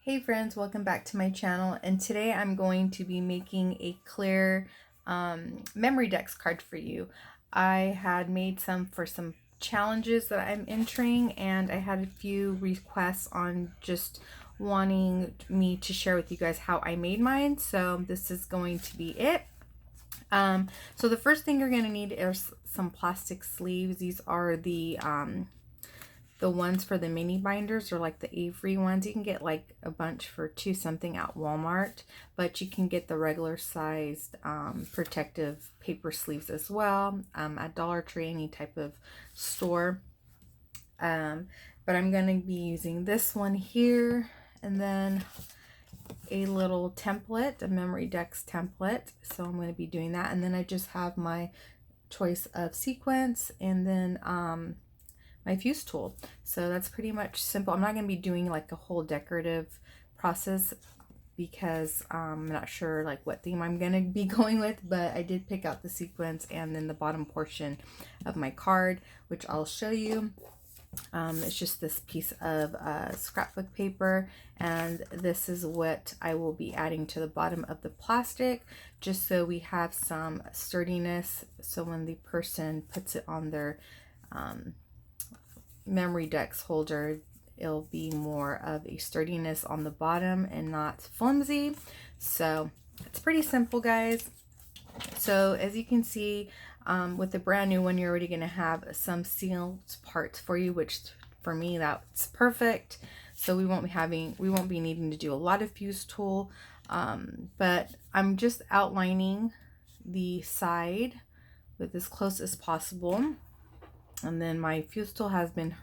Hey friends, welcome back to my channel, and today I'm going to be making a clear Memorydex card for you. I had made some for some challenges that I'm entering, and I had a few requests on just wanting me to share with you guys how I made mine, so this is going to be it. So the first thing you're going to need is some plastic sleeves. These are the ones for the mini binders, or like the Avery ones. You can get like a bunch for $2 something at Walmart, but you can get the regular sized protective paper sleeves as well at Dollar Tree, any type of store. But I'm going to be using this one here, and then a little template, a Memorydex template. So I'm going to be doing that, and then I just have my choice of sequins, and then my fuse tool. So that's pretty much simple. I'm not going to be doing like a whole decorative process because I'm not sure like what theme I'm going to be going with, but I did pick out the sequins and then the bottom portion of my card, which I'll show you. It's just this piece of scrapbook paper, and this is what I will be adding to the bottom of the plastic, just so we have some sturdiness, so when the person puts it on their Memorydex holder, it'll be more of a sturdiness on the bottom and not flimsy. So it's pretty simple, guys. So as you can see, with the brand new one, you're already going to have some sealed parts for you, which for me, that's perfect. So we won't be needing to do a lot of fuse tool, but I'm just outlining the side with as close as possible. And then my fuse tool has been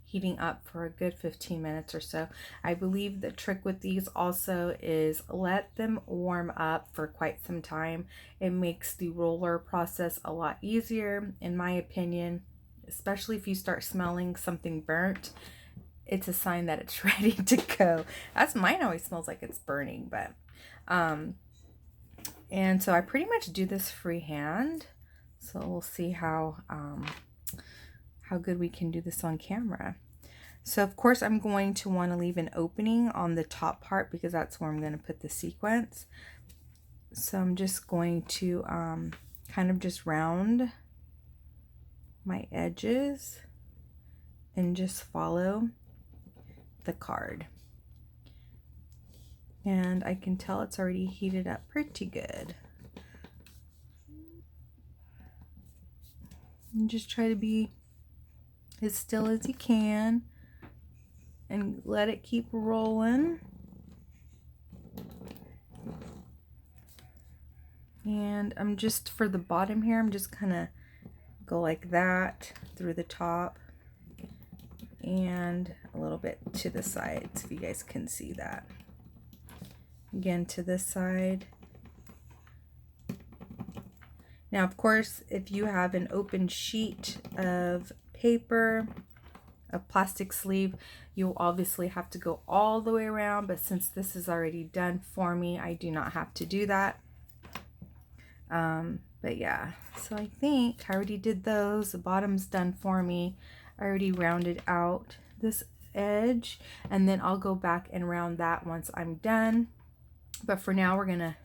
heating up for a good 15 minutes or so. I believe the trick with these also is let them warm up for quite some time. It makes the roller process a lot easier, in my opinion, especially if you start smelling something burnt. It's a sign that it's ready to go. That's mine always smells like it's burning, but and so I pretty much do this freehand. So we'll see how good we can do this on camera. So of course I'm going to want to leave an opening on the top part because that's where I'm going to put the sequence. So I'm just going to kind of just round my edges and just follow the card. And I can tell it's already heated up pretty good. And just try to be as still as you can and let it keep rolling. And I'm just, for the bottom here, I'm just gonna go like that through the top and a little bit to the sides, if you guys can see that. Again, to this side. Now, of course, if you have an open sheet of paper, a plastic sleeve, you'll obviously have to go all the way around, but since this is already done for me, I do not have to do that. But yeah, so I think I already did those. The bottom's done for me. I already rounded out this edge, and then I'll go back and round that once I'm done. But for now, we're gonna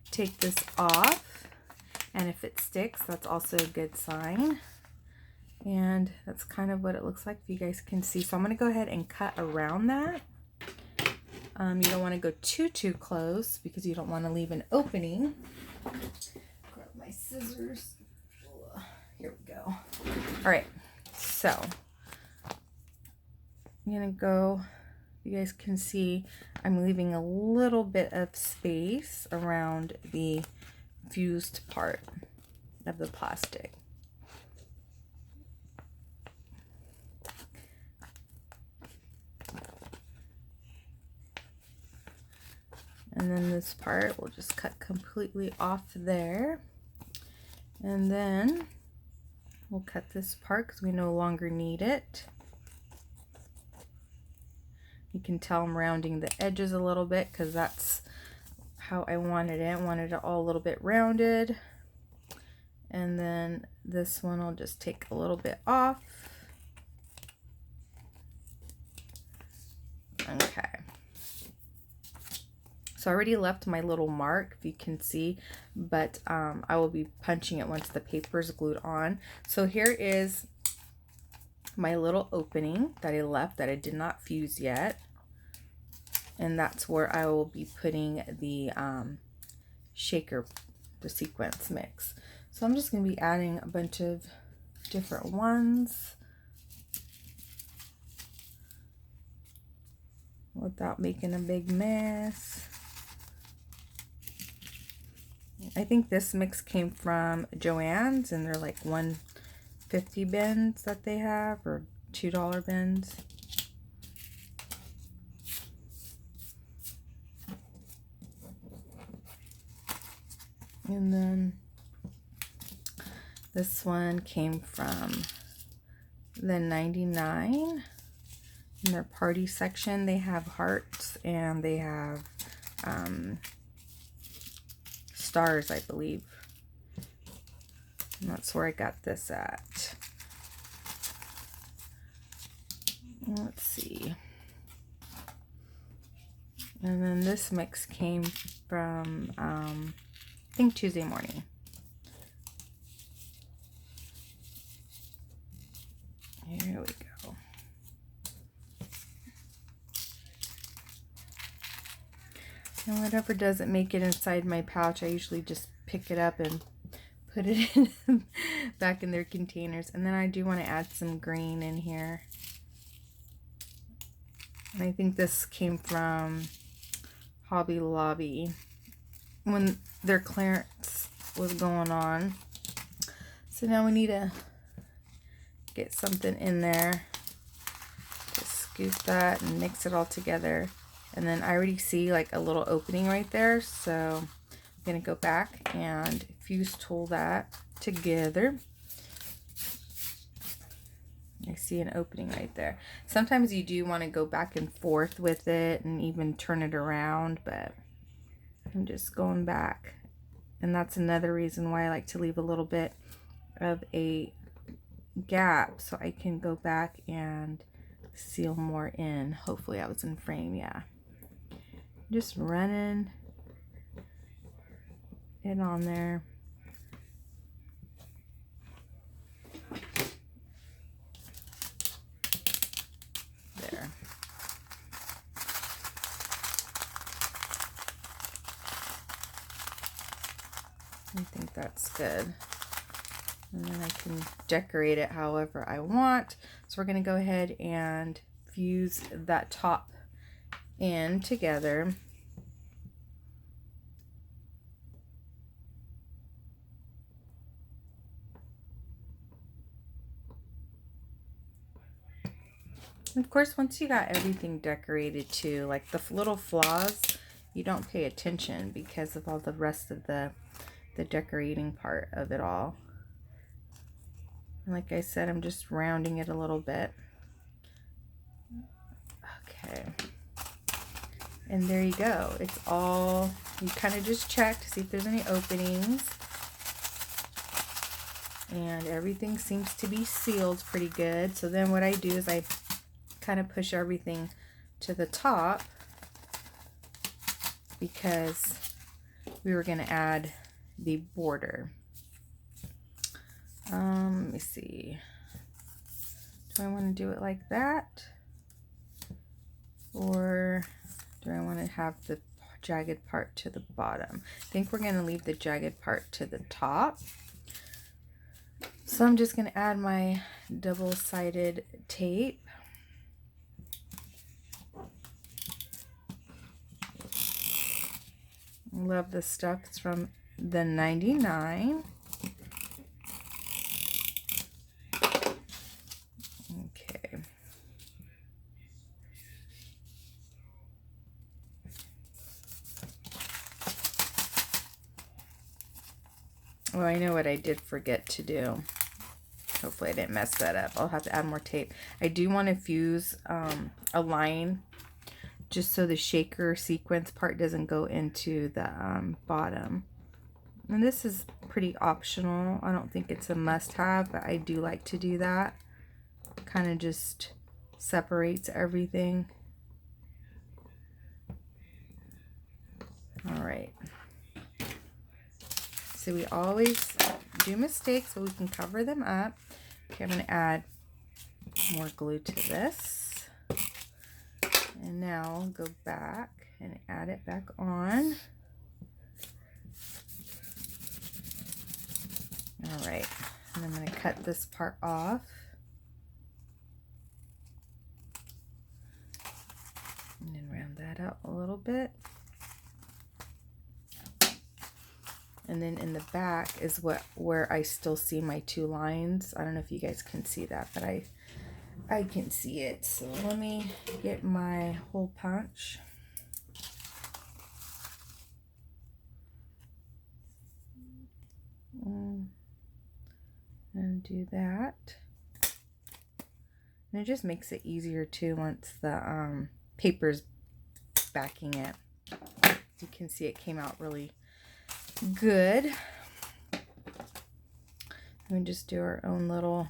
take this off, and if it sticks, that's also a good sign. And that's kind of what it looks like, if you guys can see. So I'm going to go ahead and cut around that. You don't want to go too close because you don't want to leave an opening. Grab my scissors. Here we go. All right, so I'm going to go, you guys can see I'm leaving a little bit of space around the fused part of the plastic. And then this part we'll just cut completely off there. And then we'll cut this part because we no longer need it. You can tell I'm rounding the edges a little bit because that's how I wanted it. I wanted it all a little bit rounded. And then this one I'll just take a little bit off. Okay. So I already left my little mark, if you can see, but I will be punching it once the paper is glued on. So here is my little opening that I left that I did not fuse yet. And that's where I will be putting the shaker, the sequence mix. So I'm just going to be adding a bunch of different ones without making a big mess. I think this mix came from Joann's, and they're like $1.50 bins that they have, or $2 bins. And then this one came from the 99. In their party section, they have hearts and they have stars, I believe. And that's where I got this at. Let's see. And then this mix came from, I think, Tuesday Morning. Here we go. And whatever doesn't make it inside my pouch, I usually just pick it up and put it in back in their containers. And then I do want to add some green in here. And I think this came from Hobby Lobby when their clearance was going on. So now we need to get something in there. Just scoop that and mix it all together. And then I already see like a little opening right there, so I'm gonna go back and fuse tool that together. I see an opening right there. Sometimes you do want to go back and forth with it and even turn it around, but I'm just going back. And that's another reason why I like to leave a little bit of a gap so I can go back and seal more in. Hopefully I was in frame, yeah. Just running it on there. There. I think that's good. And then I can decorate it however I want. So we're going to go ahead and fuse that top in together. And of course, once you got everything decorated too, like the little flaws, you don't pay attention because of all the rest of the decorating part of it all. And like I said, I'm just rounding it a little bit. Okay. And there you go. It's all, you kind of just check to see if there's any openings. And everything seems to be sealed pretty good. So then what I do is I kind of push everything to the top because we were going to add the border. Let me see. Do I want to do it like that? Or do I want to have the jagged part to the bottom? I think we're going to leave the jagged part to the top. So I'm just going to add my double-sided tape. Love this stuff. It's from the 99. Okay. Well, I know what I did forget to do. Hopefully I didn't mess that up. I'll have to add more tape. I do want to fuse a line just so the shaker sequence part doesn't go into the bottom. And this is pretty optional. I don't think it's a must-have, but I do like to do that. Kind of just separates everything. right. So we always do mistakes, so we can cover them up. Okay, I'm going to add more glue to this. And now I'll go back and add it back on. All right, and I'm going to cut this part off. And then round that out a little bit. And then in the back is where I still see my 2 lines. I don't know if you guys can see that, but I can see it. So let me get my hole punch. And do that. And it just makes it easier too once the paper's backing it. As you can see, it came out really good. We just do our own little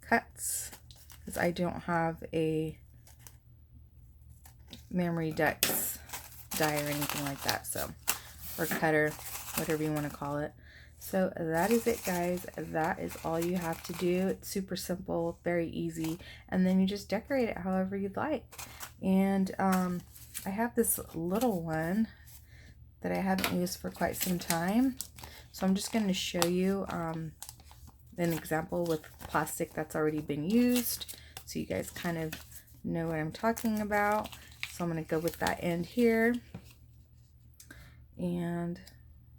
cuts, because I don't have a Memorydex die or anything like that, so, or cutter, whatever you want to call it. So that is it, guys. That is all you have to do. It's super simple, very easy, and then you just decorate it however you'd like. And I have this little one that I haven't used for quite some time, so I'm just going to show you an example with plastic that's already been used, so you guys kind of know what I'm talking about. So I'm going to go with that end here, and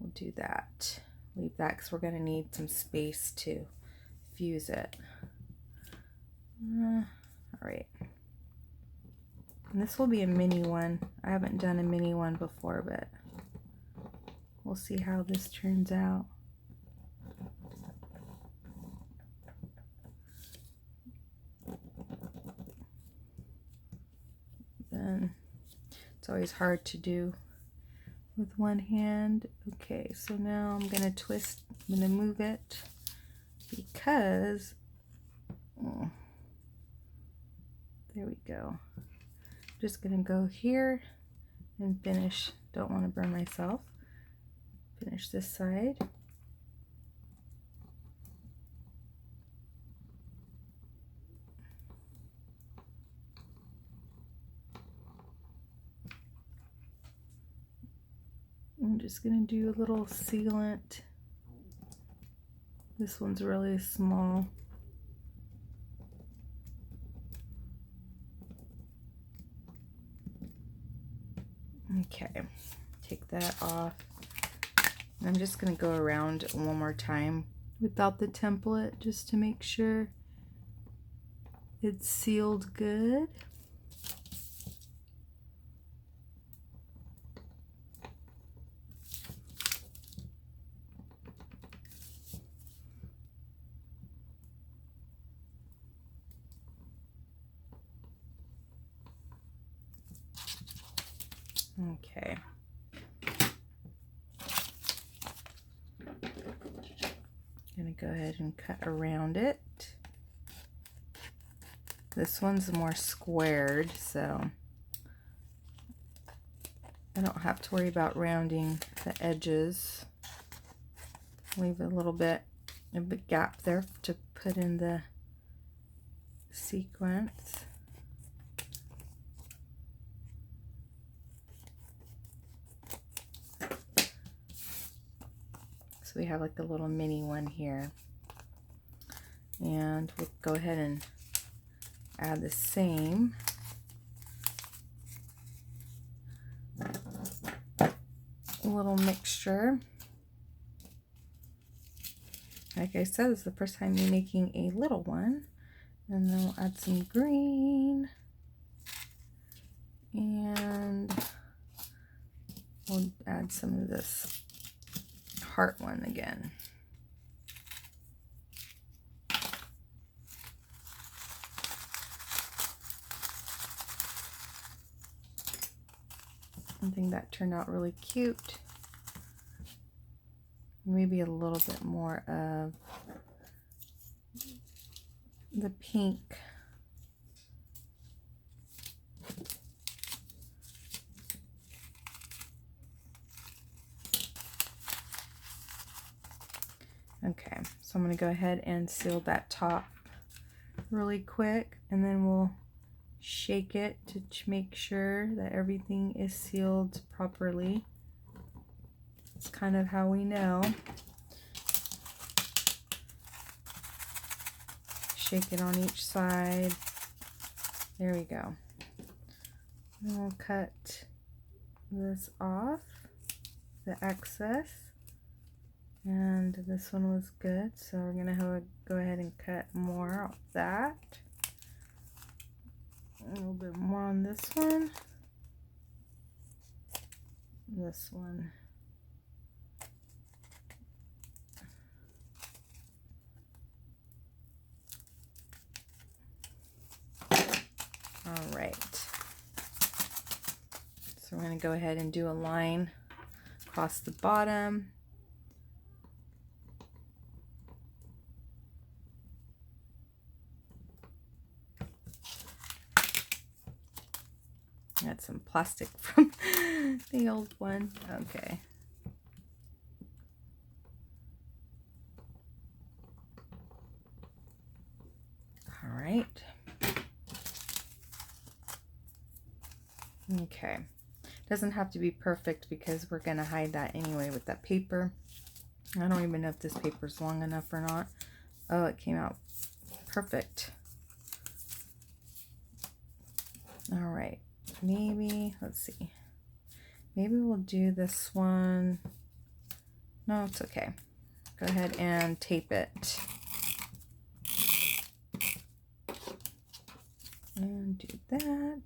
we'll do that. Leave that because we're going to need some space to fuse it. All right. And this will be a mini one. I haven't done a mini one before, but we'll see how this turns out. Then it's always hard to do with one hand. Okay, so now I'm going to twist, I'm going to move it because, there we go. Just going to go here and finish. Don't want to burn myself. Finish this side. I'm just going to do a little sealant. This one's really small. Okay, take that off. And I'm just going to go around one more time without the template just to make sure it's sealed good. Okay. I'm going to go ahead and cut around it. This one's more squared, so I don't have to worry about rounding the edges. Leave a little bit of a gap there to put in the sequence. So we have like a little mini one here. And we'll go ahead and add the same. Little mixture. Like I said, this is the first time you're making a little one. And then we'll add some green. And we'll add some of this heart one again. I think that turned out really cute. Maybe a little bit more of the pink. Okay, so I'm going to go ahead and seal that top really quick, and then we'll shake it to make sure that everything is sealed properly. It's kind of how we know. Shake it on each side. There we go. And we'll cut this off, the excess. And this one was good, so we're gonna go ahead and cut more of that. A little bit more on this one. This one. All right. So we're gonna go ahead and do a line across the bottom. Got some plastic from the old one. Okay. All right. Okay. Doesn't have to be perfect because we're going to hide that anyway with that paper. I don't even know if this paper's long enough or not. Oh, it came out perfect. All right. Maybe, let's see. Maybe we'll do this one. No, it's okay. Go ahead and tape it. And do that.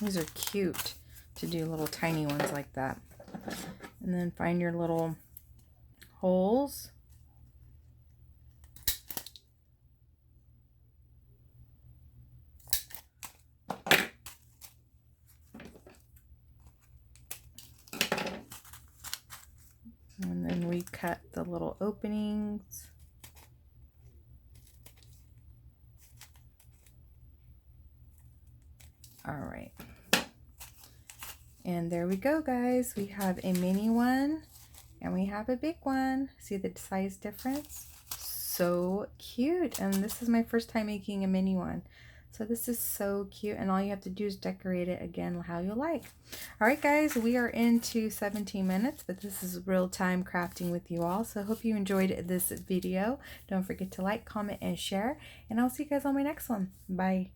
These are cute to do little tiny ones like that. And then find your little holes. And then we cut the little openings. All right. And there we go, guys. We have a mini one and we have a big one. See the size difference? So cute. And this is my first time making a mini one. So this is so cute, and all you have to do is decorate it again how you like. All right, guys, we are into 17 minutes, but this is real time crafting with you all. So I hope you enjoyed this video. Don't forget to like, comment, and share, and I'll see you guys on my next one. Bye.